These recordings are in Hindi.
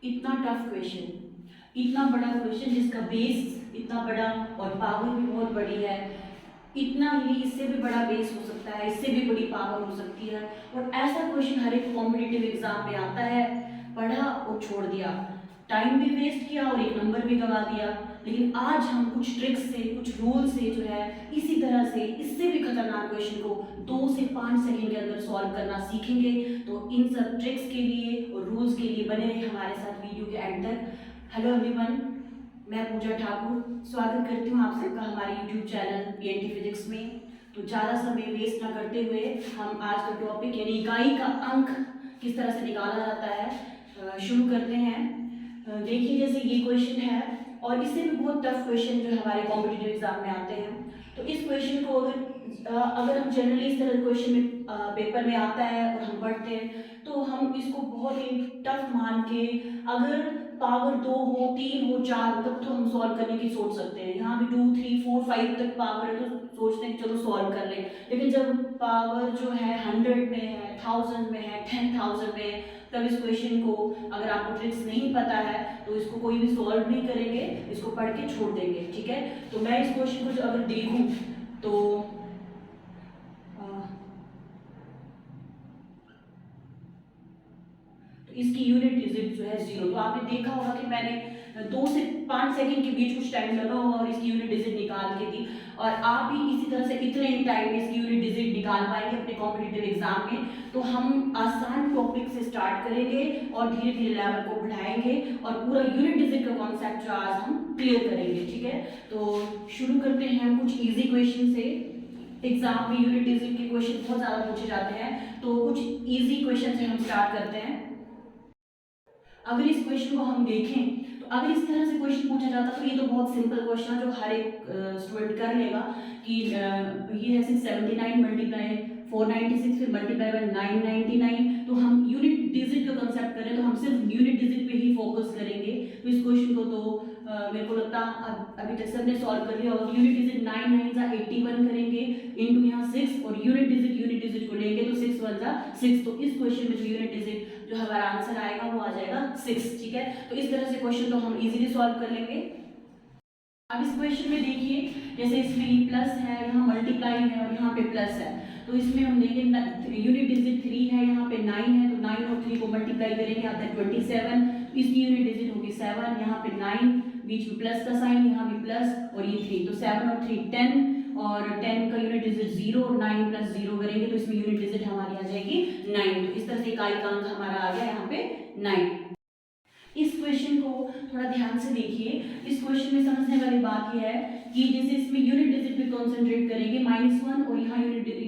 इतना टफ क्वेश्चन, इतना बड़ा क्वेश्चन जिसका बेस इतना बड़ा और पावर भी बहुत बड़ी है, इतना ही इससे भी बड़ा बेस हो सकता है, इससे भी बड़ी पावर हो सकती है। और ऐसा क्वेश्चन हर एक कॉम्पिटिटिव एग्जाम में आता है, पढ़ा और छोड़ दिया, टाइम भी वेस्ट किया और एक नंबर भी गवा दिया। लेकिन आज हम कुछ ट्रिक्स से, कुछ रूल से जो है इसी तरह से इससे भी खतरनाक क्वेश्चन को 2 से 5 सेकंड के अंदर सॉल्व करना सीखेंगे। तो इन सब ट्रिक्स के लिए और रूल्स के लिए बने रहे हमारे साथ वीडियो के एंड तक। हेलो एवरीवन, मैं पूजा ठाकुर स्वागत करती हूँ आप सबका हमारे यूट्यूब चैनल पीएनटी फिजिक्स में। तो ज़्यादा समय वेस्ट ना करते हुए हम आज का टॉपिक यानी इकाई का अंक किस तरह से निकाला जाता है शुरू करते हैं। देखिए जैसे ये क्वेश्चन है और इससे भी बहुत टफ क्वेश्चन जो हमारे कॉम्पिटिटिव एग्जाम में आते हैं। तो इस क्वेश्चन को अगर हम जनरली इस तरह क्वेश्चन में पेपर में आता है और हम पढ़ते हैं तो हम इसको बहुत ही टफ मान के, अगर पावर 2 हो, 3 हो, 4 हो तब तो हम सॉल्व करने की सोच सकते हैं। यहाँ भी 2, 3, 4, 5 तक पावर है तो सोचते हैं चलो सॉल्व कर लें। लेकिन जब पावर जो है 100 में है, 1000 में है, 10,000 में है, तब इस क्वेश्चन को अगर आपको ट्रिक्स नहीं पता है तो इसको कोई भी सॉल्व नहीं करेंगे, इसको पढ़ के छोड़ देंगे। ठीक है, तो मैं इस क्वेश्चन को जो अगर देखूं तो इसकी यूनिट डिजिट जो है 0। तो आपने देखा होगा कि मैंने 2 से 5 सेकंड के बीच कुछ टाइम लगा होगा और इसकी यूनिट डिजिट निकाल के दी। और आप भी इसी तरह से इतने ही टाइम में इसकी यूनिट डिजिट निकाल पाएंगे अपने कॉम्पिटिटिव एग्जाम में। तो हम आसान टॉपिक से स्टार्ट करेंगे और धीरे धीरे लेवल को बढ़ाएंगे और पूरा यूनिट डिजिट का कॉन्सेप्ट जो आज हम क्लियर करेंगे। ठीक है, तो शुरू करते हैं कुछ ईजी क्वेश्चन से। एग्जाम में यूनिट डिजिट के क्वेश्चन बहुत ज्यादा पूछे जाते हैं, तो कुछ ईजी क्वेश्चन से हम स्टार्ट करते हैं। अगर इस क्वेश्चन को हम देखें तो अगर इस तरह से क्वेश्चन पूछा जाता तो ये तो बहुत सिंपल क्वेश्चन है जो हर एक स्टूडेंट कर लेगा कि ये है 679 मल्टीप्लाई 496 फिर मल्टीप्लाई बाय 999। तो हम यूनिट डिजिट का कंसेप्ट करें तो हम सिर्फ यूनिट डिजिट पे ही फोकस करेंगे। तो इस क्वेश्चन को तो मेरे को लगता अभी तक सबने सॉल्व कर लिया और यूनिट डिजिट 9 9 जा 81 करेंगे इनटू यहाँ 6 और यूनिट डिजिट को लेंगे तो 6 1 जा 6। तो इस क्वेश्चन में जो यूनिट डिजिट जो हमारा आंसर आएगा वो आ जाएगा 6। ठीक है, तो इस तरह से क्वेश्चन तो हम इजीली सॉल्व कर लेंगे। अब इस क्वेश्चन में देखिए जैसे इसमें प्लस है, यहाँ मल्टीप्लाई है और यहाँ पे प्लस है। तो इसमें हम देखेंगे यूनिट डिजिट 3 है, यहाँ पे 9 है, तो 9 और 3 को मल्टीप्लाई करेंगे आता है 27। इसकी यूनिट डिजिट होगी 7, यहाँ पे 9, बीच में प्लस का साइन, यहाँ भी प्लस और ये 3, तो 7 और 3 10 और 10 का यूनिट डिजिट 0 और 9 प्लस 0 करेंगे तो इसमें यूनिट डिजिट हमारी आ जाएगी 9। तो इस तरह से इकाई का अंक हमारा आ गया यहाँ पे 9। इस क्वेश्चन को थोड़ा ध्यान से देखिए। इस क्वेश्चन में समझने वाली बात यह है कि जैसे इसमें यूनिट डिजिट पे कंसंट्रेट करेंगे -1 और यहाँ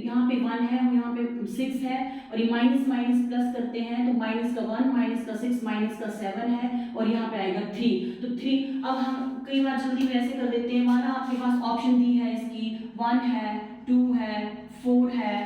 यहाँ पे 1 है और यहाँ पे 6 है और ये माइनस माइनस प्लस करते हैं तो माइनस का 1 माइनस का 6 माइनस का 7 है और यहाँ पे आएगा 3। तो 3 अब हम कई बार जल्दी में ऐसे कर देते हैं, माना आपके पास ऑप्शन दी है इसकी 1 है, 2 है, 4 है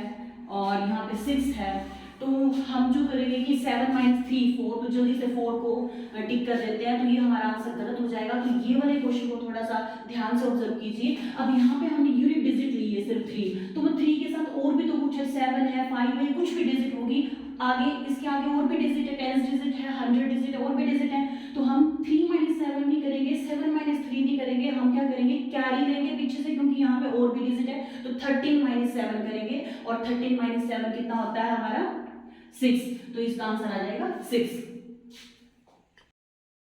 और यहाँ पे 6 है। तो हम जो करेंगे कि 7 - 3 4, तो जल्दी से 4 को टिक कर देते हैं तो ये हमारा आंसर गलत हो जाएगा। तो ये वाले क्वेश्चन को थोड़ा सा ध्यान से ऑब्जर्व कीजिए। अब यहाँ पे हमने यूनिट डिजिट ली है सिर्फ 3, तो वो 3 के साथ और भी तो कुछ है, 7 है, 5 है, कुछ भी डिजिट होगी आगे, इसके आगे और भी डिजिट है, 10 डिजिट है, 100 डिजिट है, और भी डिजिट है। तो हम 3 - 7 नहीं करेंगे, 7 - 3 नहीं करेंगे, हम क्या करेंगे कैरी लेंगे पीछे से क्योंकि यहाँ पे और भी डिजिट है। तो 13 - 7 करेंगे और 13 - 7 कितना होता है हमारा 6। तो इसका आंसर आ जाएगा 6।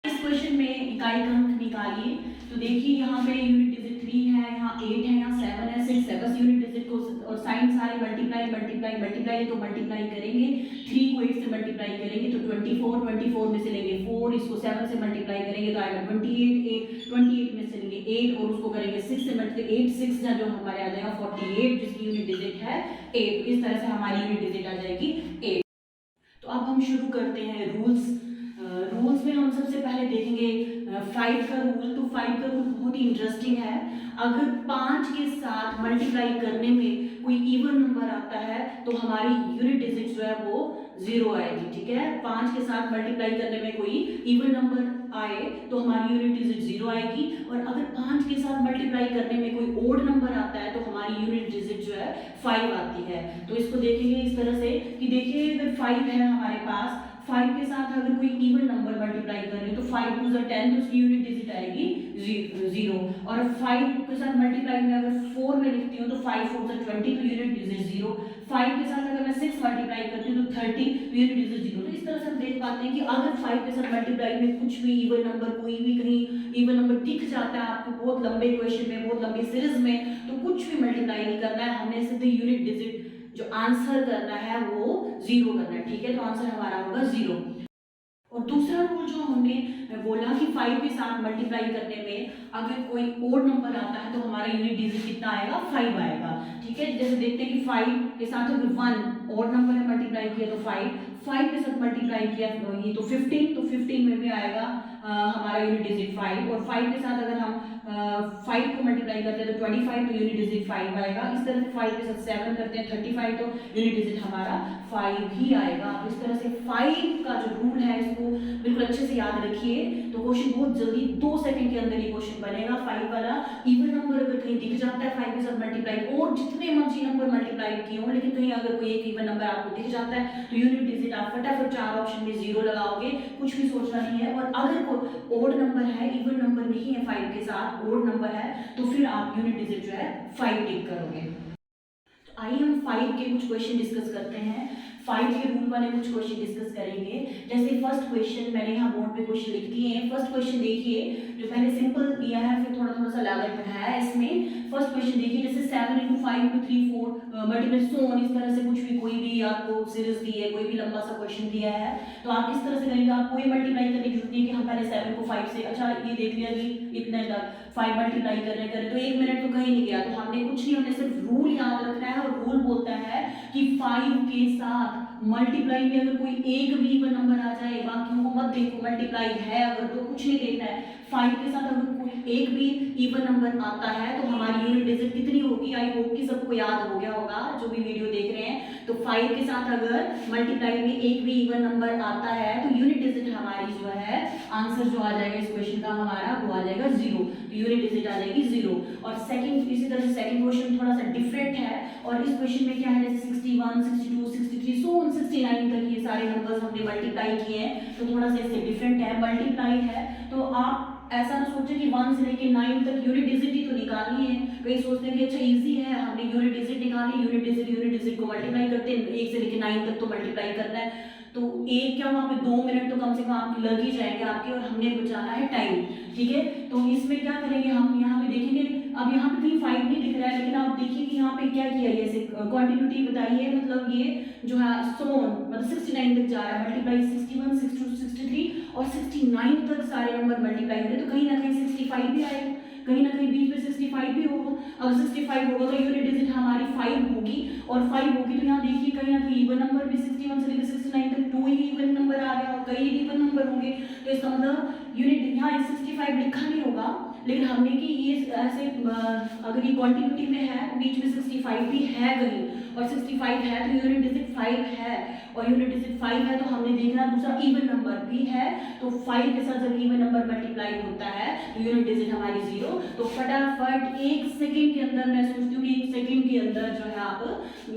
इस क्वेश्चन में इकाई का अंक निकालिए। तो देखिए यहाँ पे यूनिट डिजिट 3 है, यहाँ 8 है, यहाँ 7 है, 6 है, बस यूनिट डिजिट को और साइन सारे मल्टीप्लाई मल्टीप्लाई मल्टीप्लाई तो मल्टीप्लाई करेंगे। 3 को 8 से मल्टीप्लाई करेंगे तो 24 में से लेंगे 4, इसको 7 से मल्टीप्लाई करेंगे तो आएगा 28 में से लेंगे 8 और उसको करेंगे 6 से मल्टीप्लाई 8 6 जो हमारे आ जाएगा 48 जिसकी यूनिट डिजिट है 8। इस तरह से हमारी यूनिट डिजिट आ जाएगी 8। तो अब हम शुरू करते हैं रूल्स में हम सबसे पहले देखेंगे 5 का रूल। तो 5 का रूल बहुत ही इंटरेस्टिंग है। अगर 5 के साथ मल्टीप्लाई करने में कोई इवन नंबर आता है तो हमारी यूनिट डिजिट जो है वो 0 आएगी। ठीक है, 5 के साथ मल्टीप्लाई करने में कोई इवन नंबर आए तो हमारी यूनिट डिजिट 0 आएगी। और अगर 5 के साथ मल्टीप्लाई करने में कोई ओड नंबर आता है तो हमारी यूनिट डिजिट जो है 5 आती है। तो इसको देखेंगे इस तरह से कि देखिए अगर 5 है हमारे पास, 5 के साथ अगर कोई इवन नंबर मल्टीप्लाई कर रहे हो तो 5 2 10, तो उसकी यूनिट डिजिट आएगी 0। और 5 के साथ मल्टीप्लाई में अगर 4 में लिखती हूँ तो 5 4 20, तो यूनिट डिजिट 0। 5 के साथ अगर मैं 6 मल्टीप्लाई करती हूँ तो 30, तो यूनिट डिजिट 0। तो इस तरह से हम देख पाते हैं कि अगर 5 के साथ मल्टीप्लाई में कुछ भी इवन नंबर, कोई भी कहीं इवन नंबर दिख जाता है आपको बहुत लंबे क्वेश्चन में, बहुत लंबी सीरीज में, तो कुछ भी मल्टीप्लाई नहीं करना है, हमने सिर्फ यूनिट डिजिट जो आंसर करना है वो 0 करना है। ठीक है, तो आंसर हमारा होगा 0। और दूसरा रूल जो हमने बोला कि 5 के साथ मल्टीप्लाई करने में अगर कोई ओड नंबर आता है तो हमारा यूनिट डिजिट कितना आएगा, 5 आएगा। ठीक है, जैसे देखते हैं कि 5 के साथ अगर 1 ओड नंबर है मल्टीप्लाई किया तो 5 के साथ मल्टीप्लाई किया ये तो 15, तो 15 में भी आएगा हमारा यूनिट डिजिट 5। और 5 के साथ अगर हम 5 को मल्टीप्लाई करते हैं तो 25, तो यूनिट डिजिट 5 आएगा। इस तरह से 5 के साथ 7 करते हैं 35, तो यूनिट डिजिट हमारा 5 ही आएगा। तो इस तरह से 5 का जो रूल है इसको बिल्कुल अच्छे से याद रखिए, तो क्वेश्चन बहुत जल्दी 2 सेकंड के अंदर ये क्वेश्चन बनेगा। 5 वाला इवन नंबर अगर कहीं दिख जाता है 5 के साथ मल्टीप्लाई, और जितने मर्जी नंबर मल्टीप्लाई किए हो, लेकिन कहीं अगर कोई एक इवन नंबर आपको दिख जाता है तो यूनिट डिजिट आप फटाफट 4 ऑप्शन में 0 लगाओगे, कुछ भी सोचना नहीं है। और अगर कोई ओड नंबर है, इवन नंबर नहीं है 5 के साथ, ओड नंबर है, तो फिर आप यूनिट डिजिट जो है 5 टिक करोगे। तो आइए हम 5 के कुछ क्वेश्चन डिस्कस करते हैं। 5 के रूल वाले कुछ क्वेश्चन डिस्कस करेंगे। जैसे फर्स्ट क्वेश्चन मैंने यहाँ बोर्ड पे क्वेश्चन लिख दिए हैं। फर्स्ट क्वेश्चन देखिए, जो मैंने सिंपल दिया है फिर थोड़ा थोड़ा सा लागत बढ़ाया है इसमें। फर्स्ट क्वेश्चन देखिए, जैसे 7 × 5 × 3 4 मल्टीप्लाई सो ऑन, इस तरह से कुछ भी, कोई भी आपको सीरीज दी है, कोई भी लंबा सा क्वेश्चन दिया है, तो आप किस तरह से करेंगे। आप कोई मल्टीप्लाई करने की जरूरत नहीं है कि हम पहले 7 को 5 से, अच्छा ये देख लिया कि इतने तक 5 मल्टीप्लाई करने तो 1 मिनट तो कहीं नहीं गया, तो हमने कुछ नहीं, हमने सिर्फ रूल याद रखना है। और रूल बोलता है कि 5 के साथ मल्टीप्लाई में अगर कोई एक भी इवन नंबर आ जाए, बाकियों को मत देखो, मल्टीप्लाई है अगर तो कुछ नहीं देखना है। 5 के साथ अगर कोई एक भी इवन नंबर आता है तो हमारी यूनिट डिजिट कितनी होगी। आई होप कि सबको याद हो गया होगा जो भी वीडियो देख रहे हैं। तो 5 के साथ अगर मल्टीप्लाई में एक भी इवन नंबर आता है तो यूनिट डिजिट हमारी जो है, आंसर जो आ जाएगा इस क्वेश्चन का हमारा वो आ जाएगा 0, तो यूनिट डिजिट आ जाएगी 0। और सेकंड, इसी तरह से सेकंड क्वेश्चन थोड़ा सा डिफरेंट है, और इस क्वेश्चन में क्या है, जैसे 61 62 63 सो 69 तक ये सारे नंबर्स हमने मल्टीप्लाई किए हैं, तो थोड़ा सा इससे डिफरेंट है, मल्टीप्लाई है। तो आप ऐसा ना सोचें कि 1 से लेके 9 तक यूनिट डिजिट ही तो निकालनी है। कई सोचते हैं कि अच्छा इजी है, हमने यूनिट डिजिट निकाली, यूनिट डिजिट को मल्टीप्लाई करते हैं, 1 से लेके 9 तक तो मल्टीप्लाई करना है, तो एक क्या वहाँ पे 2 मिनट तो कम से कम आपके लग ही जाएंगे आपके, और हमने बचाना है टाइम। ठीक है, तो इसमें क्या करेंगे हम, यहाँ पे देखेंगे, अब यहाँ पे कहीं 5 नहीं दिख रहा है, लेकिन आप देखिए कि यहाँ पे क्या किया है, ऐसे क्वांटिटी बताइए, मतलब ये जो है सोन मतलब 69 तक जा रहा है, मल्टीप्लाई 61 62 63 और 69 तक सारे नंबर मल्टीप्लाई हो रहे हैं, तो कहीं ना कहीं 65 भी आएगा, कहीं ना कहीं बीच में 65 भी होगा। अगर 65 होगा तो यूनिट डिजिट हमारी 5 होगी, और 5 होगी तो यहाँ देखिए कहीं ना कहीं इवन नंबर भी 61 से लेकर 69 तक 2 ही इवन नंबर आ गया, और कई इवन नंबर होंगे, तो इसका मतलब यूनिट यहाँ 65 लिखा नहीं होगा, लेकिन हमने कि ये ऐसे अगर ये क्वांटिटी में है तो बीच में 65 भी है कहीं, और 65 है तो यूनिट डिजिट 5 है, और यूनिट डिजिट 5 है तो हमने देखना दूसरा इवन नंबर भी है, तो 5 के साथ जब इवन नंबर मल्टीप्लाई होता है तो यूनिट डिजिट हमारी 0। तो फटाफट 1 सेकंड के अंदर, मैं सोचती हूँ कि 1 सेकंड के अंदर जो है आप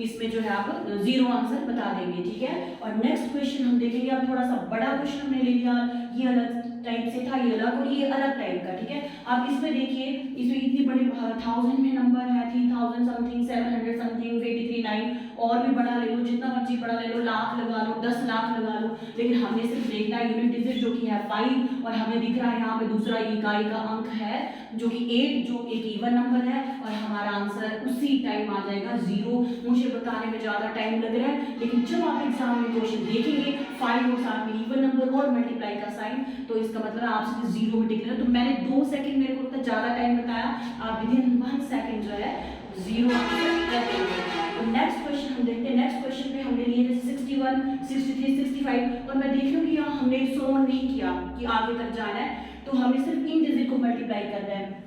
इसमें जो है आप 0 आंसर बता देंगे। ठीक है, और नेक्स्ट क्वेश्चन हम देखेंगे। अब थोड़ा सा बड़ा क्वेश्चन हमने ले लिया, ये अलग टाइप से था, ये अलग, और ये अलग टाइप का। ठीक है, आप इसमें देखिए, इसमें इतनी बड़ी 1000 में नंबर है, 3000 समथिंग, 700 समथिंग, 839, और भी बड़ा ले लो, जितना मर्जी बड़ा ले लो, लाख लगा लो, 10 लाख लगा लो, लेकिन हमने सिर्फ देखना है यूनिट डिजिट जो कि है 5, और हमें दिख रहा है यहाँ पे दूसरा इकाई का अंक है जो कि 8, जो एक इवन नंबर है, और हमारा आंसर उसी टाइम आ जाएगा 0। मुझे बताने में ज्यादा टाइम लग रहा है, लेकिन जब आप एग्जाम में क्वेश्चन देखेंगे 5 और साथ में इवन नंबर और मल्टीप्लाई का साइन, तो इसका मतलब आप सिर्फ 0 में टिक रहे हो। तो मैंने 2 सेकंड, मेरे को ज्यादा टाइम बताया, आप विदिन 1 सेकंड जो है 0 आंसर कर देंगे। तो नेक्स्ट क्वेश्चन हम देखते हैं। नेक्स्ट क्वेश्चन पे हमने लिए जैसे 61 63 65, और मैं देख रही हूँ कि यहाँ हमने सो नहीं किया कि आगे तक जाना है, तो हमें सिर्फ इन डिजिट को मल्टीप्लाई करना है।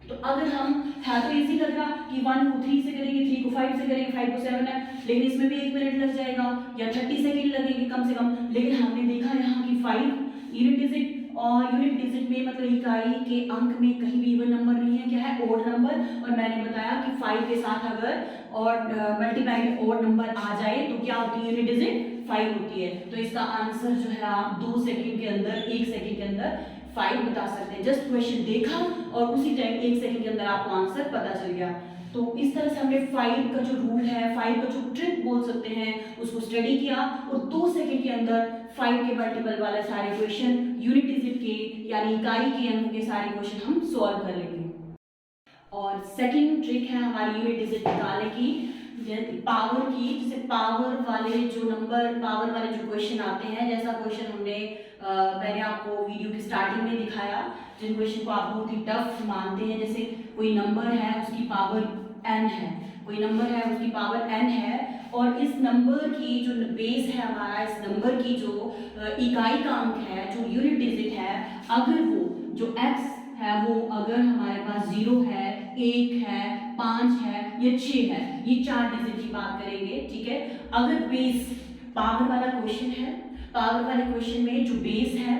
तो अगर हम है तो इजी लग रहा कि 1 को 3 से करेंगे, 3 को 5 से करेंगे, 5 को 7 है, लेकिन इसमें भी 1 मिनट लग जाएगा या 30 सेकंड लगेंगे कम से कम। लेकिन हमने देखा यहाँ कि 5 यूनिट डिजिट, और यूनिट डिजिट में मतलब इकाई के अंक में कहीं भी इवन नंबर नहीं है, क्या है, ओड नंबर। और मैंने बताया कि 5 के साथ अगर और मल्टीप्लाई में ओड नंबर आ जाए तो क्या होती है यूनिट डिजिट 5 होती है, तो इसका आंसर जो है आप 2 सेकंड के अंदर, 1 सेकंड के अंदर 5 बता सकते हैं। जस्ट क्वेश्चन देखा और उसी टाइम 1 सेकंड के अंदर आपको आंसर पता चल गया। तो इस तरह से हमने 5 का जो रूल है, 5 का जो ट्रिक बोल सकते हैं, उसको स्टडी किया और 2 सेकंड के अंदर 5 के मल्टीपल वाले सारे क्वेश्चन, यूनिट डिजिट के यानी इकाई के अंक के सारे क्वेश्चन हम सॉल्व कर लेंगे। और सेकंड ट्रिक है हमारी यूनिट डिजिट निकालने की, पावर की। जैसे पावर वाले जो नंबर, पावर वाले जो क्वेश्चन आते हैं, जैसा क्वेश्चन हमने मैंने आपको वीडियो की स्टार्टिंग में दिखाया, जिन क्वेश्चन को आप बहुत ही टफ मानते हैं, जैसे कोई नंबर है उसकी पावर n है, कोई नंबर है उसकी पावर n है, और इस नंबर की जो बेस है हमारा, इस नंबर की जो इकाई का अंक है, जो यूनिट डिजिट है, अगर वो जो x है वो अगर हमारे पास 0 है, 1 है, 5 है या 6 है, ये 4 डिजिट की बात करेंगे, ठीक है। अगर बेस पावर वाला क्वेश्चन है, पावर वाले क्वेश्चन में जो बेस है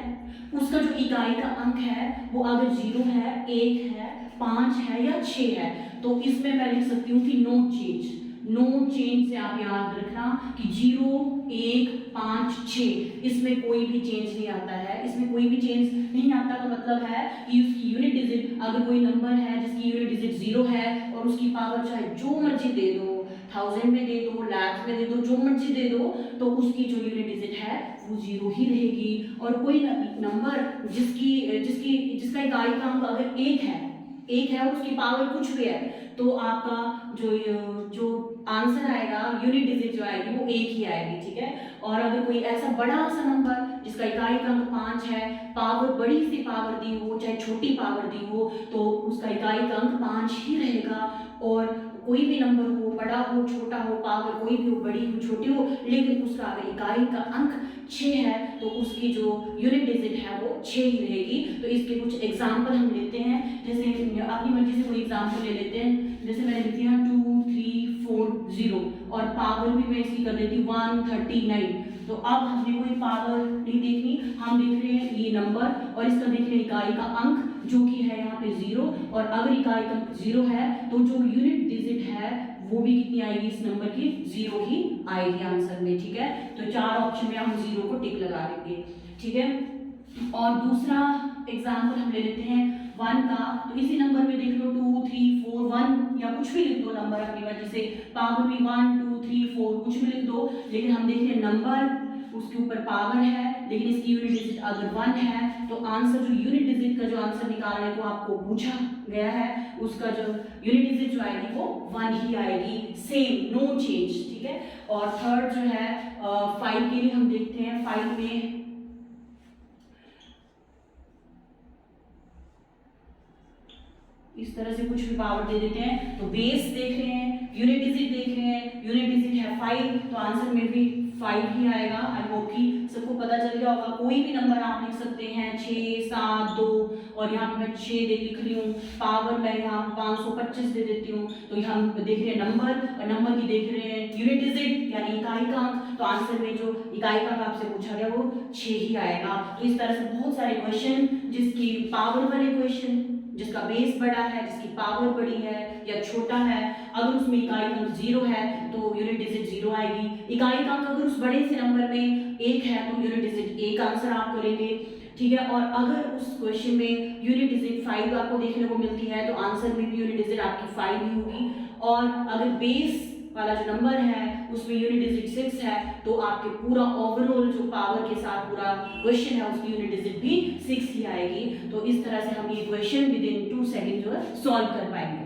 उसका जो इकाई का अंक है वो अगर 0 है, 1 है, 5 है या 6 है, तो इसमें मैं लिख सकती हूँ कि नो चेंज। नो चेंज से आप याद रखना कि 0, 1, 5, 6 इसमें कोई भी चेंज नहीं आता है। इसमें कोई भी चेंज नहीं आता का मतलब है कि उसकी यूनिट डिजिट, अगर कोई नंबर है जिसकी यूनिट डिजिट 0 है और उसकी पावर चाहे जो मर्जी दे दो, 1000 में दे दो, लाख में दे दो, जो मर्जी दे दो, तो उसकी जो यूनिट डिजिट है वो 0 ही रहेगी। और कोई नंबर जिसका इकाई का अंक अगर 1 है और उसकी पावर कुछ भी है, तो आपका जो आंसर आएगा, यूनिट डिजिट जो आएगी वो 1 ही आएगी, ठीक है। और अगर कोई ऐसा बड़ा सा नंबर जिसका इकाई का अंक 5 है, पावर बड़ी सी पावर दी हो चाहे छोटी पावर दी हो, तो उसका इकाई का अंक 5 ही रहेगा। और कोई भी नंबर हो, बड़ा हो, छोटा हो, पावर कोई भी हो, बड़ी हो, छोटी हो, लेकिन उसका अगर इकाई का अंक 6 है तो उसकी जो यूनिट डिजिट है वो 6 ही रहेगी। तो इसके कुछ एग्जाम्पल हम लेते हैं, जैसे अपनी मर्जी से कोई एग्जाम्पल ले लेते हैं। जैसे मैंने लिख दिया 2, 3, 4, 0 और पावर भी मैं इसकी कर देती हूँ 139। तो अब हमने कोई पावर नहीं देखनी, हम देख रहे हैं ये नंबर और इसका देख रहे हैं इकाई का अंक जो कि है यहाँ पे 0, और अगर इकाई का अंक 0 है तो जो यूनिट डिजिट है वो भी कितनी आएगी इस नंबर की, 0 ही आएगी आंसर में, ठीक है। तो 4 ऑप्शन में हम 0 को टिक लगा देंगे, ठीक है। और दूसरा एग्जाम्पल हम ले लेते हैं 1 का। तो इसी नंबर में देख लो 2, 3, 4, 1 या कुछ भी लिख दो नंबर अपनी मर्जी से, पावर भी 1, 2, 3, 4 कुछ भी लिख दो, लेकिन हम देख रहे हैं नंबर उसके ऊपर पावर है, लेकिन इसकी यूनिट डिजिट अगर 1 है तो आंसर जो यूनिट डिजिट का जो आंसर निकालने को आपको पूछा गया है उसका जो यूनिट डिजिट जो आएगी वो 1 ही आएगी, सेम, नो चेंज, ठीक है। और थर्ड जो है 5 के लिए हम देखते हैं। 5 में इस तरह से कुछ भी पावर दे देते हैं, तो बेस देख रहे हैं, यूनिट डिजिट देख रहे हैं, यूनिट डिजिट है 5, तो आंसर में भी 5 ही आएगा। आई होप कि सबको पता चल गया होगा। कोई भी नंबर आप लिख सकते हैं, 6, 7, 2, और यहाँ पे मैं 6 लिख रही हूँ, पावर मैं यहाँ 525 दे देती हूँ। तो यहाँ देख रहे हैं नंबर और नंबर की देख रहे हैं यूनिट डिजिट यानी इकाई का अंक, तो आंसर में जो इकाई का अंक आपसे पूछा गया वो 6 ही आएगा। तो इस तरह से बहुत सारे क्वेश्चन, जिसकी पावर वाले क्वेश्चन, जिसका बेस बड़ा है, जिसकी पावर बड़ी है या छोटा है, अगर उसमें इकाई का अंक 0 है तो यूनिट डिजिट 0 आएगी। इकाई का अंक अगर उस बड़े से नंबर में 1 है तो यूनिट डिजिट 1 आंसर आप करेंगे, ठीक है। और अगर उस क्वेश्चन में यूनिट डिजिट 5 आपको देखने को मिलती है तो आंसर में भी यूनिट डिजिट आपकी 5 ही होगी। और अगर बेस वाला जो नंबर है उसमें यूनिट डिजिट 6 है तो आपके पूरा ओवरऑल जो पावर के साथ पूरा क्वेश्चन है उसकी यूनिट डिजिट भी 6 ही आएगी। तो इस तरह से हम ये क्वेश्चन विद इन 2 सेकंड जो है सॉल्व कर पाएंगे।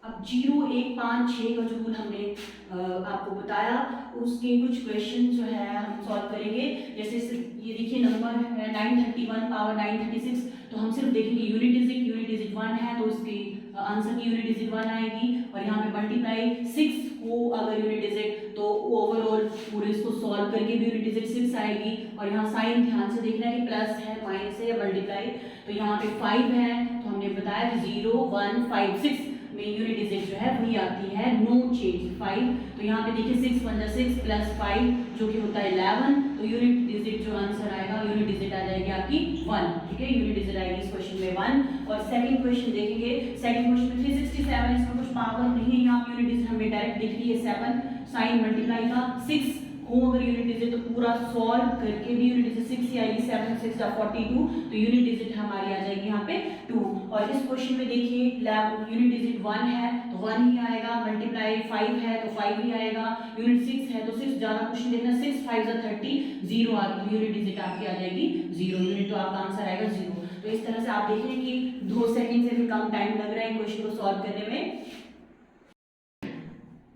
अब 0, 1, 5, 6 का जो रूल हमने आपको बताया, उसके कुछ क्वेश्चन जो है हम सॉल्व करेंगे। जैसे ये देखिए नंबर है 931 पावर 936, तो हम सिर्फ देखेंगे यूनिट डिजिट 1 है तो इसकी आंसर की यूनिट डिजिट 1 आएगी। और यहाँ पे मल्टीप्लाई 6 हो अगर यूनिट डिजिट, तो ओवरऑल पूरे इसको सॉल्व करके भी यूनिट डिजिट 6 आएगी। और यहाँ साइन ध्यान से देखना है कि प्लस है, माइनस है या मल्टीप्लाई। तो यहाँ पे 5 है तो हमने बताया कि 0, 1, 5, 6 में यूनिट डिजिट जो है वही आती है, नो चेंज 5। तो यहाँ पे देखिए 6 1 6 प्लस 5 जो कि होता है 11, तो यूनिट डिजिट जो आंसर आएगा, यूनिट डिजिट आ जाएगी आपकी 1, ठीक है। यूनिट डिजिट आएगी इस क्वेश्चन में 1। और सेकंड क्वेश्चन देखेंगे, सेकंड क्वेश्चन में 367, इसमें कुछ पावर नहीं है, यहाँ यूनिट डिजिट हमें डायरेक्ट दिख रही है 7, साइन मल्टीप्लाई का 6 हो अगर यूनिट डिजिट तो पूरा सॉल्व करके भी यूनिट डिजिट 6 आएगी, 7 6 42, तो यूनिट डिजिट हमारी आ जाएगी यहाँ पे 2। और इस क्वेश्चन में देखिए यूनिट डिजिट 1 है तो 1 ही आएगा, मल्टीप्लाई 5 है तो 5 ही आएगा, यूनिट 6 है तो 6, ज़्यादा क्वेश्चन देखना, 6 5 30, 0 आ गई, यूनिट डिजिट आपकी आ जाएगी 0, यूनिट तो आपका आंसर आएगा 0। तो इस तरह से आप देख रहे हैं कि 2 सेकंड से भी कम टाइम लग रहा है क्वेश्चन को सॉल्व करने में।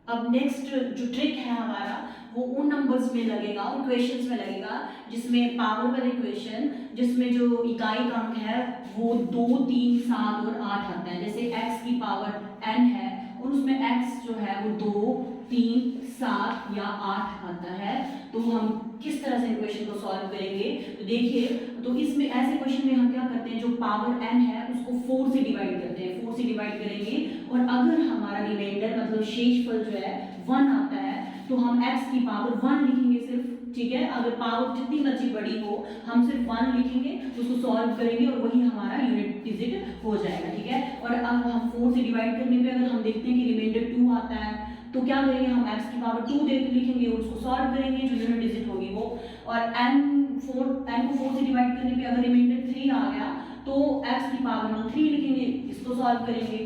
अब नेक्स्ट जो ट्रिक है हमारा वो उन नंबर्स में लगेगा, उन क्वेश्चंस में लगेगा जिसमें पावर वाले क्वेश्चन, जिसमें जो इकाई का अंक है वो 2 3 7 और 8 आता है। जैसे x की पावर n है और उसमें x जो है वो 2 3 7 या 8 आता है, तो हम किस तरह से क्वेश्चन को सॉल्व करेंगे। तो देखिए, तो इसमें ऐसे क्वेश्चन में हम क्या करते हैं, जो पावर n है उसको 4 से डिवाइड करते हैं, 4 से डिवाइड करेंगे और अगर हमारा रिमाइंडर मतलब शेषफल जो है 1 आता है तो हम x की पावर 1 लिखेंगे सिर्फ, ठीक है। अगर पावर जितनी मर्जी बड़ी हो हम सिर्फ 1 लिखेंगे, उसको सॉल्व करेंगे और वही हमारा यूनिट डिजिट हो जाएगा, ठीक है। और अब हम 4 से डिवाइड करने पे अगर हम देखते हैं कि रिमाइंडर 2 आता है तो क्या करेंगे, हम x की पावर 2 लिखेंगे और उसको सॉल्व करेंगे, जो यूनिट डिजिट होगी वो। और n को 4 से डिवाइड करने पे अगर रिमाइंडर 3 आ गया तो x की पावर हम 3 लिखेंगे, इसको सॉल्व करेंगे,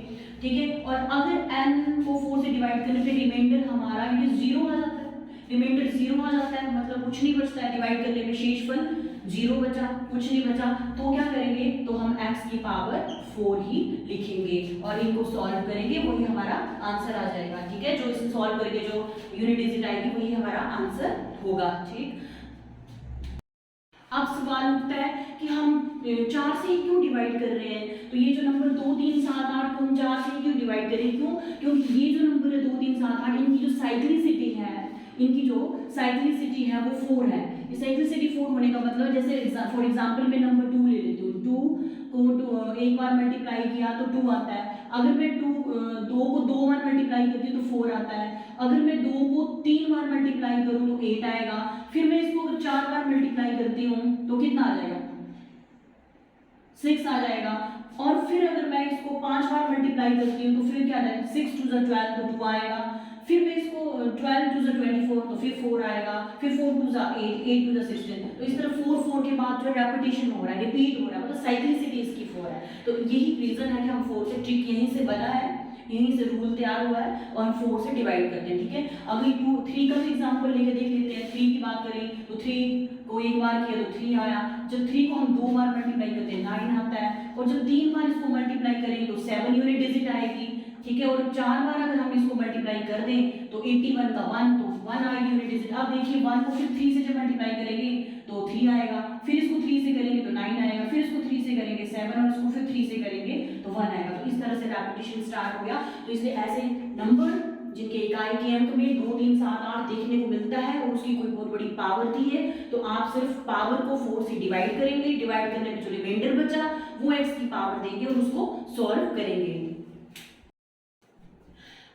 ठीक है। और अगर n को 4 से डिवाइड करने पे रिमाइंडर हमारा ये 0 आ जाता है, रिमाइंडर 0 आ जाता है मतलब कुछ नहीं बचता है, डिवाइड करने पे शेषफल 0 बचा, कुछ नहीं बचा, तो क्या करेंगे, तो हम x की पावर 4 ही लिखेंगे और इनको सॉल्व करेंगे, वही हमारा आंसर आ जाएगा, ठीक है। जो इसे सॉल्व करके जो यूनिट डिजिट आएगी वही हमारा आंसर होगा, ठीक। अब सवाल उठता है कि हम 4 से ही क्यों डिवाइड कर रहे हैं, तो ये जो नंबर 2 3 7 8 को हम 4 से ही क्यों डिवाइड करें, क्यों, क्योंकि ये जो नंबर है 2 3 7 8 इनकी जो साइक्लिसिटी है, इनकी जो साइक्लिसिटी है वो 4 है। ये साइक्लिसिटी 4 होने का मतलब, जैसे फॉर एग्जांपल मैं नंबर 2 ले लेती हूँ, 2 को एक बार मल्टीप्लाई किया तो 2 आता है, अगर मैं 2 को 2 बार मल्टीप्लाई करती हूँ तो 4 आता है, अगर मैं 2 को 3 बार मल्टीप्लाई करूँ तो 8 आएगा, फिर मैं इसको अगर 4 बार मल्टीप्लाई करती हूँ तो कितना आ जाएगा, 6 आ जाएगा। और फिर अगर मैं इसको 5 बार मल्टीप्लाई करती हूँ तो फिर क्या आएगा, 6 2 12 तो 2 आएगा, फिर मैं इसको 12 2 24 तो फिर 4 आएगा, फिर 4 2 8 8 2 16, तो इस तरह 4 4 के बाद जो रेपिटेशन हो रहा है, रिपीट हो रहा है, मतलब साइक्लिसिटी इसकी 4 है। तो यही रीजन है कि हम 4 से, ट्रिक यहीं से बना है, यहीं से रूल तैयार हुआ है और हम 4 से डिवाइड करते हैं, ठीक है। अभी 3 का भी एग्जांपल लेके देख लेते हैं। 3 की बात करें तो 3 को एक बार किया तो 3 आया, जब 3 को हम 2 बार मल्टीप्लाई करते हैं 9 आता है, और जब 3 बार इसको मल्टीप्लाई करेंगे तो 7 यूनिट डिजिट आएगी, ठीक है। और 4 बार अगर हम इसको मल्टीप्लाई कर दें तो 81 का 1 तो 1 आएगी यूनिट डिजिट। अब देखिए 1 को फिर 3 से जब मल्टीप्लाई करेंगे तो 3 आएगा, फिर इसको 3 से करेंगे तो 9 आएगा, फिर इसको 3 से करेंगे 7 और इसको फिर 3 से करेंगे तो 1 आएगा। तो इस तरह से रेपिटेशन स्टार्ट हो गया। तो इसलिए ऐसे नंबर जिनके इकाई के अंक में 2 3 7 8 देखने को मिलता है और उसकी कोई बहुत बड़ी पावर दी है, तो आप सिर्फ पावर को 4 से डिवाइड करेंगे, डिवाइड करने में जो रिमाइंडर बचा वो x की पावर देंगे और उसको सॉल्व करेंगे।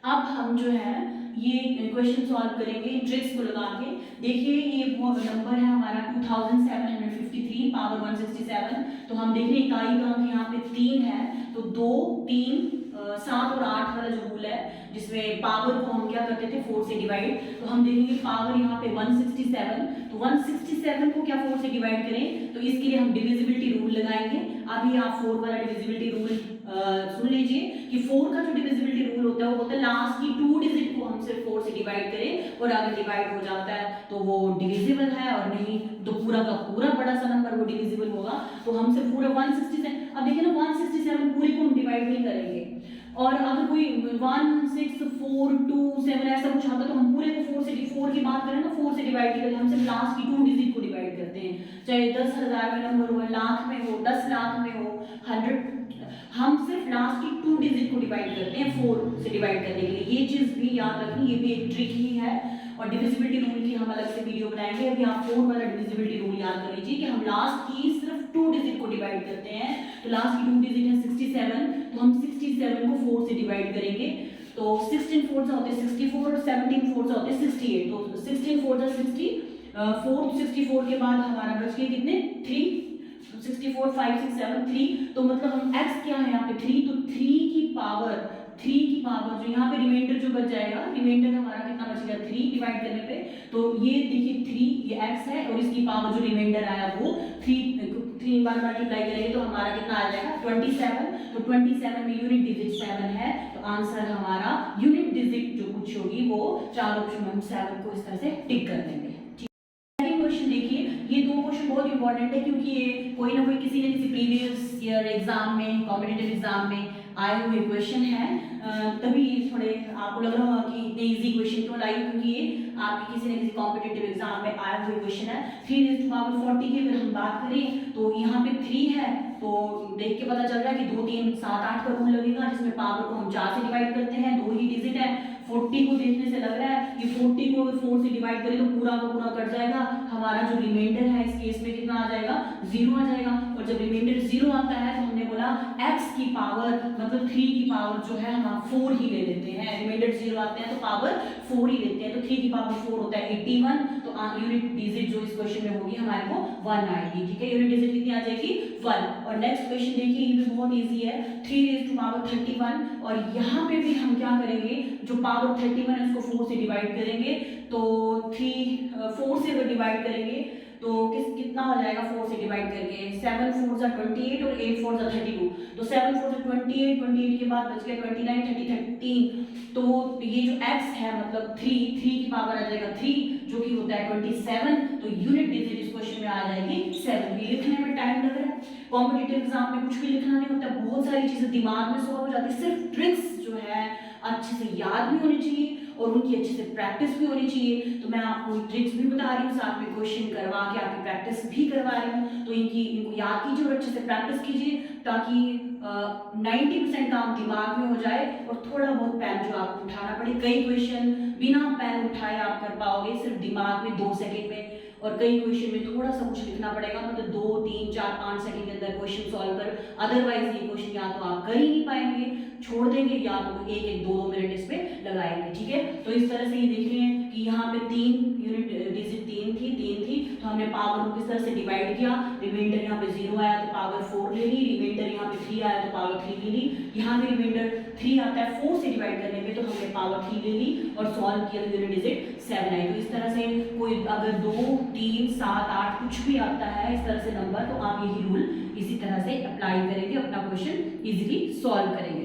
अब हम जो है ये क्वेश्चन सॉल्व करेंगे इन ट्रिक्स को लगा के। देखिए ये वो नंबर है हमारा 2753 पावर 167, तो हम देख रहे हैं इकाई का अंक यहाँ पे 3 है, तो 2 3 7 और 8 वाला जो रूल है जिसमें पावर को हम क्या करते थे 4 से डिवाइड, तो हम देखेंगे पावर यहाँ पे 167, तो 167 को क्या 4 से डिवाइड करें, तो इसके लिए हम डिविजिबिलिटी रूल लगाएंगे। अभी आप 4 वाला डिविजिबिलिटी रूल सुन लीजिए कि 4 का जो डिविजिबिलिटी रूल होता है वो होता है लास्ट की 2 डिजिट को हम सिर्फ 4 से डिवाइड करें और अगर डिवाइड हो जाता है तो वो डिविजिबल है, और नहीं तो पूरा का पूरा बड़ा सा नंबर वो डिविजिबल होगा। तो हम सिर्फ पूरा 167, अब देखिए ना 167 पूरे को हम डिवाइड नहीं करेंगे, और अगर कोई 1 6 4 2 7 ऐसा कुछ आता है तो हम पूरे को 4 की बात करें ना 4 से डिवाइड करते हैं, हम सिर्फ लास्ट की 2 डिजिट को डिवाइड करते हैं, चाहे 10,000 में नंबर हो, लाख में हो, 10 लाख में हो, 100, हम सिर्फ लास्ट की 2 डिजिट को डिवाइड करते हैं 4 से डिवाइड करने के लिए। ये चीज भी याद रखनी, ये भी एक ट्रिक ही है, और डिविजिबिलिटी रूल की हम अलग से वीडियो बनाएंगे। अभी आप 4 वाला डिविजिबिलिटी रूल याद कर लीजिए कि हम लास्ट की सिर्फ 2 डिजिट को डिवाइड करते हैं, तो लास्ट की 2 डिजिट है 67, तो हम 67 को 4 से डिवाइड करेंगे, तो 16 4 होते हैं 64 और 17 4 होते हैं 68, तो 16 4 60, 4 64 के बाद हमारा बच गए कितने 3, 64 5 6 7 3, तो मतलब हम x क्या है यहाँ पे 3, तो 3 की पावर 3 की पावर जो यहाँ पे रिमाइंडर जो बच जाएगा, रिमाइंडर हमारा कितना बचेगा 3 डिवाइड करने पे, तो ये देखिए 3 ये x है और इसकी पावर जो रिमाइंडर आया वो 3 बार मल्टीप्लाई करेंगे तो हमारा कितना आ जाएगा 27। तो 27 में यूनिट डिजिट 7 है, तो आंसर हमारा यूनिट डिजिट जो कुछ होगी वो 4 ऑप्शन में हम 7 को इस तरह से टिक कर देंगे। क्वेश्चन देखिए, ये दो क्वेश्चन बहुत इंपॉर्टेंट है क्योंकि ये कोई ना कोई किसी न किसी प्रीवियस ईयर एग्जाम में, कॉम्पिटिटिव एग्जाम में आए हुए क्वेश्चन हैं। तभी थोड़े आपको लग रहा होगा कि इतने इजी क्वेश्चन क्यों लाई, क्योंकि ये आपके किसी न किसी कॉम्पिटिटिव एग्जाम में आए हुए क्वेश्चन है। 3⁻40 की अगर हम बात करें तो यहाँ पे 3 है, तो देख के पता चल रहा है कि 2 3 7 8 का रूल लगेगा, जिसमें पावर को हम 4 से डिवाइड करते हैं, 2 ही डिजिट है। 40 को देखने से लग रहा है कि 40 को अगर 4 से डिवाइड करें तो पूरा का पूरा कट जाएगा, हमारा जो रिमाइंडर है इस केस में कितना आ जाएगा 0 आ जाएगा। और जब रिमाइंडर 0 आता है तो हमने बोला x की पावर मतलब 3 की पावर जो है हम 4 ही ले लेते हैं, रिमाइंडर 0 आते हैं तो पावर 4 ही लेते हैं, तो 3 की पावर 4 होता है 81। तो यूनिट डिजिट जो इस क्वेश्चन में होगी हमारे को 1 आएगी, ठीक है। यूनिट डिजिट कितनी आ जाएगी 1। और नेक्स्ट क्वेश्चन देखिए, ये भी बहुत इजी है, 3⁻31 और यहाँ पे भी हम क्या करेंगे, जो पावर 31 है उसको 4 से डिवाइड करेंगे, तो 4 से अगर डिवाइड करेंगे तो कितना हो जाएगा 4 से डिवाइड करके, 7 4 जा 28 और 8 4 जा 32, तो 7 4 जा 28, 28 के बाद बच गया 29 30 13, तो ये जो x है मतलब 3 की पावर आ जाएगा 3 जो कि होता है 27, तो यूनिट डिजिट इस क्वेश्चन में आ जाएगी 7। ये लिखने में टाइम लग रहा है, कॉम्पिटिटिव एग्जाम में कुछ भी लिखना नहीं होता, बहुत सारी चीजें दिमाग में सॉल्व हो जाती है, सिर्फ ट्रिक्स जो है अच्छे से याद भी होनी चाहिए और उनकी अच्छे से प्रैक्टिस भी होनी चाहिए। तो मैं आपको ट्रिक्स भी बता रही हूँ, साथ में क्वेश्चन करवा के आपकी प्रैक्टिस भी करवा रही हूँ, तो इनको याद कीजिए और अच्छे से प्रैक्टिस कीजिए ताकि 90% काम दिमाग में हो जाए और थोड़ा बहुत पेन जो आपको उठाना पड़े। कई क्वेश्चन बिना पेन उठाए आप कर पाओगे सिर्फ दिमाग में 2 सेकेंड में, और कई क्वेश्चन में थोड़ा सा कुछ लिखना पड़ेगा, मतलब 2 3 4 5 सेकंड के अंदर क्वेश्चन सॉल्व कर, अदरवाइज ये क्वेश्चन या तो आप कर ही नहीं पाएंगे, छोड़ देंगे, या तो 1-1 2-2 मिनट इस पे लगाएंगे, ठीक है। तो इस तरह से ये देख रहे हैं कि यहाँ पे 3 यूनिट डिजिट 3 थी, तो हमने पावर को किस तरह से डिवाइड किया, रिमाइंडर यहाँ पे 0 आया तो पावर 4 ले ली, रिमाइंडर यहाँ पे 3 आया तो पावर 3 ले ली, यहाँ पे रिमाइंडर 3 आता है 4 से डिवाइड करने पे, तो हमने पावर 3 ले ली और सॉल्व किया, यूनिट डिजिट 7 आई। तो इस तरह से कोई अगर 2 3 7 8 कुछ भी आता है इस तरह से नंबर, तो आप यही रूल इसी तरह से अप्लाई करेंगे, अपना क्वेश्चन इजीली सॉल्व करेंगे।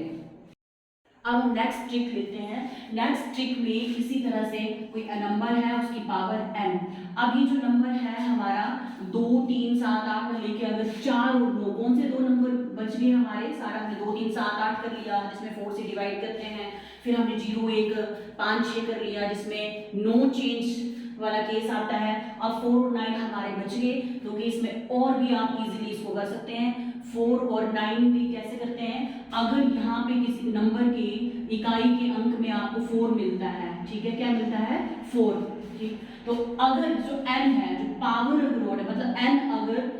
अब हम नेक्स्ट ट्रिक लेते हैं। नेक्स्ट ट्रिक में इसी तरह से कोई नंबर है उसकी पावर n। अब ये जो नंबर है हमारा 2 3 7 8 लेके अगर 4 और 9, कौन से 2 नंबर बच गए हमारे, सारा हमने 2 3 7 8 कर लिया जिसमें 4 से डिवाइड करते हैं, फिर हमने 0 1 5 6 कर लिया जिसमें नो चेंज वाला केस आता है। अब 4 और 9 हमारे बच गए, क्योंकि इसमें और भी आप इजीली इसको कर सकते हैं। 4 और 9 भी कैसे करते हैं, अगर यहाँ पे किसी नंबर की इकाई के अंक में आपको 4 मिलता है, ठीक है, क्या मिलता है 4, ठीक, तो अगर जो n है, जो पावर अगर ओड है, मतलब n अगर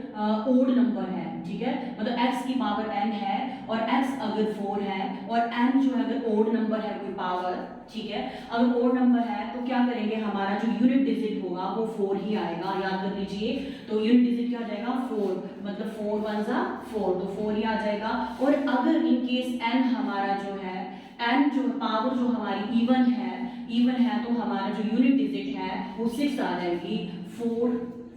ओड नंबर है, ठीक है, मतलब x की पावर n है और x अगर 4 है और n जो है अगर ओड नंबर है कोई पावर, ठीक है, अगर ओड नंबर है तो क्या करेंगे, हमारा जो यूनिट डिजिट होगा वो 4 ही आएगा, याद कर लीजिए। तो यूनिट डिजिट क्या आ जाएगा 4, मतलब 4 1 जा 4, तो 4 ही आ जाएगा। और अगर इन केस n हमारा जो है, n जो पावर जो हमारी इवन है तो हमारा जो यूनिट डिजिट है वो 6 आ जाएगी, 4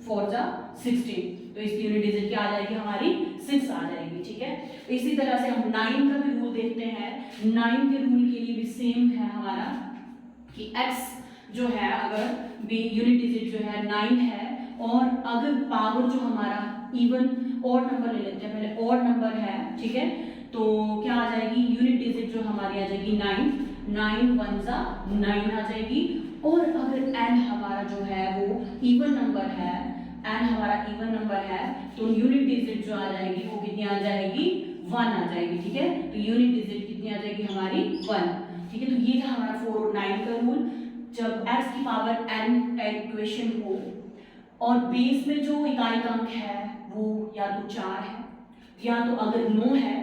4 जा 16, तो इसकी यूनिट डिजिट क्या आ जाएगी हमारी 6 आ जाएगी, ठीक है। तो इसी तरह से हम 9 का भी रूल देखते हैं। 9 के रूल के लिए भी सेम है हमारा कि x जो है अगर भी यूनिट डिजिट जो है 9 है और अगर पावर जो हमारा इवन ऑड नंबर ले लेते हैं, पहले ऑड नंबर है, ठीक है, तो क्या आ जाएगी यूनिट डिजिट जो हमारी आ जाएगी 9 1 जा 9 आ जाएगी। और अगर n हमारा जो है वो इवन नंबर है, n हमारा इवन नंबर है, तो यूनिट डिजिट जो आ जाएगी वो कितनी आ जाएगी 1 आ जाएगी, ठीक है। तो यूनिट डिजिट कितनी आ जाएगी हमारी 1, ठीक है। तो ये था हमारा 4 और 9 का रूल। जब x की पावर n टाइप इक्वेशन हो और बेस में जो इकाई का अंक है वो या तो 4 है या तो अगर 9 है,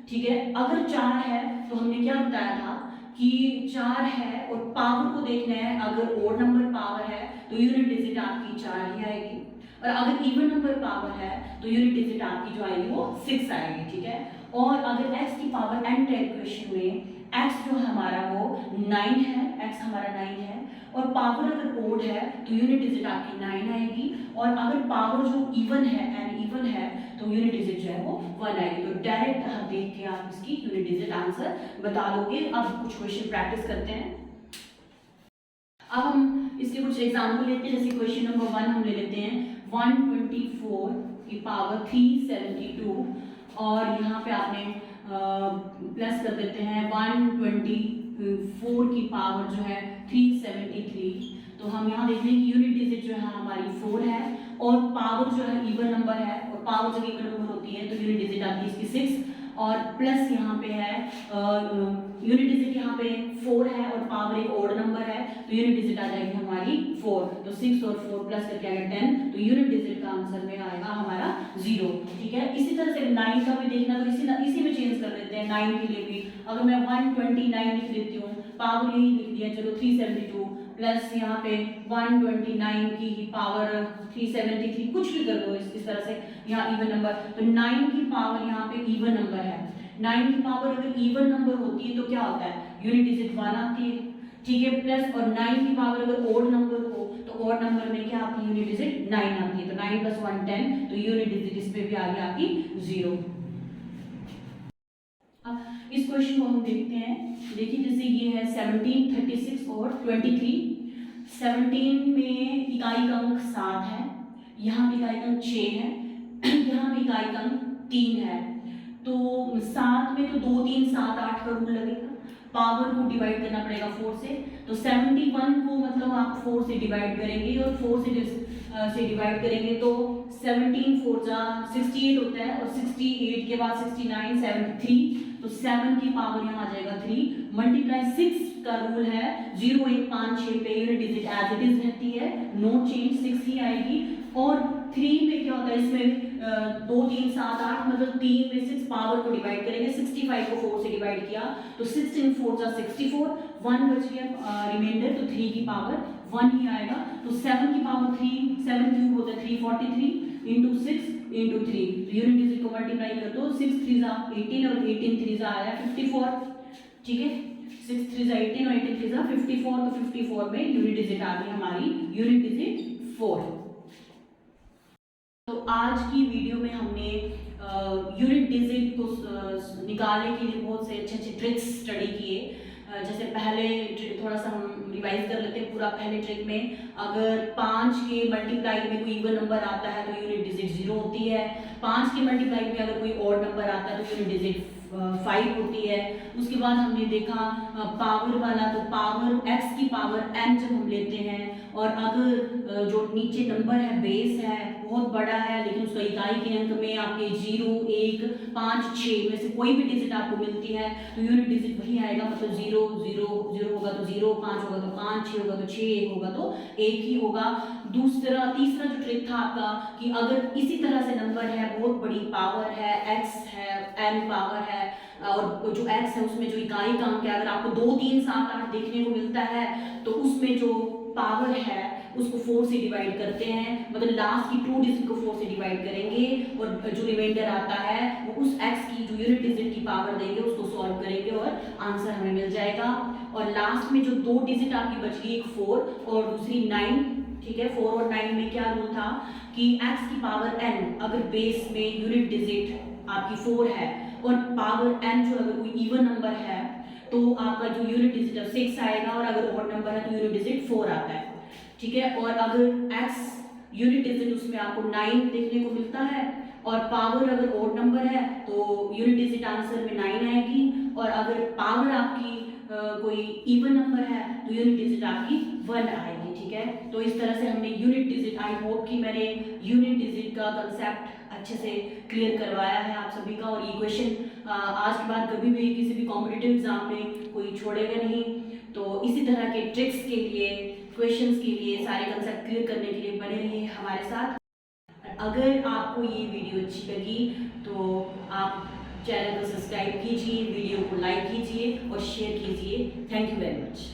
ठीक है, अगर 4 है तो हमने क्या बताया था कि 4 है और पावर को देखना है, अगर ओड नंबर पावर है तो यूनिट डिजिट आपकी 4 ही आएगी, और अगर इवन नंबर पावर है तो यूनिट डिजिट आपकी जो आएगी वो 6 आएगी, ठीक है। और अगर x की पावर n टाइप इक्वेशन में x जो हमारा वो 9 है, x हमारा 9 है, और पावर अगर ओड है तो यूनिट डिजिट आपकी 9 आएगी, और अगर पावर जो इवन है एंड इवन है तो यूनिट डिजिट जो है वो 1 आएगी। तो डायरेक्ट हम देख के आप इसकी यूनिट डिजिट आंसर बता दोगे। अब कुछ क्वेश्चन प्रैक्टिस करते हैं। अब हम इसके कुछ एग्जाम्पल लेते हैं। जैसे क्वेश्चन नंबर 1 हम ले लेते हैं 124 की पावर 372, और यहाँ पे आपने प्लस कर देते हैं 124 की पावर जो है 373। तो हम यहाँ देख लें कि यूनिट डिजिट जो है हमारी 4 है, और पावर जो है इवन नंबर है, और पावर जब इवन नंबर होती है तो यूनिट डिजिट आती है इसकी 6, और प्लस यहाँ पे है यूनिट डिजिट यहाँ पे 4 है और पावर एक ओड नंबर है, तो यूनिट डिजिट आ जाएगी हमारी 4। तो 6 और 4 प्लस करके आएगा 10, तो यूनिट डिजिट का आंसर में आएगा हमारा 0। ठीक है, इसी तरह से 9 का भी देखना, तो इसी में चेंज कर लेते हैं। 9 के लिए भी अगर मैं 129 लिख लेती हूँ, पावर यही लिख दिया, चलो 372 प्लस यहाँ पे 129 की ही पावर 373, कुछ भी कर दो इस तरह से, यहाँ इवन नंबर, तो 9 की पावर यहाँ पे इवन नंबर है। 9 की पावर अगर इवन नंबर होती है तो क्या होता है, यूनिट डिजिट 1 आती है। ठीक है, प्लस, और 9 की पावर अगर ओड नंबर हो तो ओड नंबर में क्या आती है, यूनिट डिजिट 9 आती है। तो 9 + 1 10, तो यूनिट डिजिट इसमें भी आ गया आपकी 0। इस क्वेश्चन को हम देखते हैं। देखिए, जैसे ये है 17, 36 और 23। 17 में इकाई का अंक 7 है, यहाँ पे इकाई का अंक 6 है, यहाँ पे इकाई का अंक 3 है। तो 7 में तो 2, 3, 7, 8 का रूल लगेगा, पावर को डिवाइड करना पड़ेगा 4 से। तो 71 को मतलब आप 4 से डिवाइड करेंगे, और 4 से डिवाइड करेंगे तो 17 4 जा 68 होता है, और 68 के बाद 69 73, तो 7 की पावर यहाँ आ जाएगा 3 मल्टीप्लाई 6 का रूल है 0 1 5 6 पे unit digit as it is रहती है, नो चेंज, 6 ही आएगी। और 3 में क्या होता है, इसमें 2 3 7 8, मतलब 3 में 6 पावर को डिवाइड करेंगे, 65 को 4 से डिवाइड किया तो 16 4 जा 64, 1 बच गया रिमाइंडर, तो 3 की पावर 1 ही आएगा। तो 7 की पावर 3, 7 क्यूब होता है 343 इंटू 6 इंटू 3, तो यूनिट डिजिट को मल्टीप्लाई कर दो, 6 3 जा 18 और 18 3 जा आया 54। ठीक है, 6 3 जा 18 और 18 3 जा 54, तो 54 में यूनिट डिजिट आ गई हमारी यूनिट डिजिट 4। तो आज की वीडियो में हमने यूनिट डिजिट को निकालने के लिए बहुत से अच्छे अच्छे ट्रिक्स स्टडी किए। जैसे पहले थोड़ा सा हम रिवाइज कर लेते हैं पूरा। पहले ट्रिक में अगर 5 के मल्टीप्लाई में कोई इवन नंबर आता है तो यूनिट डिजिट 0 होती है। 5 के मल्टीप्लाई में अगर कोई ऑड नंबर आता है तो यूनिट डिजिट 5 होती है। उसके बाद हमने देखा पावर वाला, तो पावर x की पावर n जब हम लेते हैं, और अगर जो नीचे नंबर है बेस है बहुत बड़ा है, लेकिन उसका इकाई के अंक में आपके 0 1 5 6 में से कोई भी डिजिट आपको मिलती है तो यूनिट डिजिट वही आएगा, मतलब 0 0 0 होगा तो 0, 5 होगा तो 5, 6 होगा तो 6, 1 होगा तो 1 ही होगा। तीसरा जो ट्रिक था आपका कि अगर इसी तरह से नंबर है, बहुत बड़ी पावर है, x है, n पावर है, और जो x है उसमें जो इकाई का अंक है, अगर आपको 2 3 7 8 देखने को मिलता है तो उसमें जो पावर है उसको 4 से डिवाइड करते हैं, मतलब लास्ट की 2 डिजिट को 4 से डिवाइड करेंगे, और जो रिमाइंडर आता है वो उस x की जो यूनिट डिजिट की पावर देंगे उसको सॉल्व करेंगे और आंसर हमें मिल जाएगा। और लास्ट में जो 2 डिजिट आपकी बच गई, एक 4 और दूसरी 9। ठीक है, 4 और 9 में क्या रूल था कि x की पावर n अगर बेस में यूनिट डिजिट आपकी 4 है और पावर n जो अगर कोई इवन नंबर है तो आपका जो यूनिट डिजिट 6 आएगा, और अगर ऑड नंबर है तो यूनिट डिजिट 4 आता है। ठीक है, और अगर x यूनिट डिजिट उसमें आपको 9 देखने को मिलता है, और पावर अगर ऑड नंबर है तो यूनिट डिजिट आंसर में 9 आएगी, और अगर पावर आपकी कोई इवन नंबर है तो यूनिट डिजिट आपकी 1 आएगी। ठीक है, तो इस तरह से हमने यूनिट डिजिट, आई होप कि मैंने यूनिट डिजिट का कंसेप्ट अच्छे से क्लियर करवाया है आप सभी का, और ये क्वेश्चन आज के बाद कभी भी किसी भी कॉम्पिटिटिव एग्जाम में कोई छोड़ेगा नहीं। तो इसी तरह के ट्रिक्स के लिए, क्वेश्चंस के लिए, सारे कंसेप्ट क्लियर करने के लिए बने रहिए हमारे साथ। अगर आपको ये वीडियो अच्छी लगी तो आप चैनल को सब्सक्राइब कीजिए, वीडियो को लाइक कीजिए और शेयर कीजिए। Thank you very much.